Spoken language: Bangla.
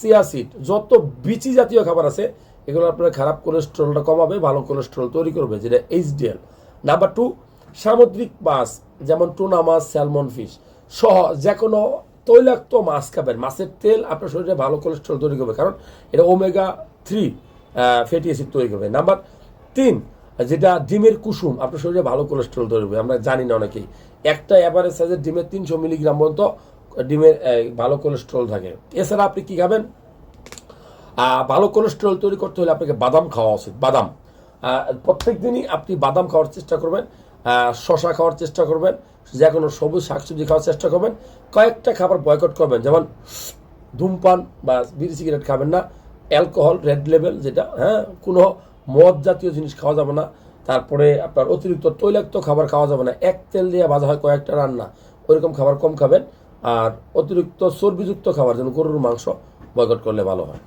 চিয়া সিড, যত বিচি জাতীয় খাবার আছে এগুলো আপনার খারাপ কোলেস্ট্রলটা কমাবে, ভালো কোলেস্ট্রল তৈরি করবে, যেটা এইচডিএল। নাম্বার 2, সামুদ্রিক মাছ যেমন টুনা মাছ, স্যালমন ফিশ সহ যে কোনো তৈলাক্ত মাছ খাবেন। মাছের তেল আপনার শরীরে ভালো কোলেস্ট্রল তৈরি করবে, কারণ এটা ওমেগা-3 ফ্যাটি অ্যাসিড তৈরি করবে। নাম্বার 3, যেটা ডিমের কুসুম আপনার শরীরে ভালো কোলেস্ট্রল তৈরি করবে। আমরা জানি না অনেকেই, একটা অ্যাভারেজ সাইজের ডিমের 300 মিলিগ্রাম পর্যন্ত ডিমের ভালো কোলেস্ট্রল থাকে। এছাড়া আপনি কি খাবেন? ভালো কোলেস্ট্রল তৈরি করতে হলে আপনাকে বাদাম খাওয়া উচিত। বাদাম প্রত্যেক দিনই আপনি বাদাম খাওয়ার চেষ্টা করবেন, শশা খাওয়ার চেষ্টা করবেন, যে কোনো সবুজ শাকসবজি খাওয়ার চেষ্টা করবেন। কয়েকটা খাবার বয়কট করবেন, যেমন ধূমপান বা বিড়ি সিগারেট খাবেন না, অ্যালকোহল রেড লেভেল যেটা, কোনো মদ জাতীয় জিনিস খাওয়া যাবে না। তারপরে আপনার অতিরিক্ত তৈলাক্ত খাবার খাওয়া যাবে না, এক তেল দিয়ে ভাজা হয় কয়েকটা রান্না, ওইরকম খাবার কম খাবেন। আর অতিরিক্ত চর্বিযুক্ত খাবার যেমন গরুর মাংস বয়কট করলে ভালো হয়।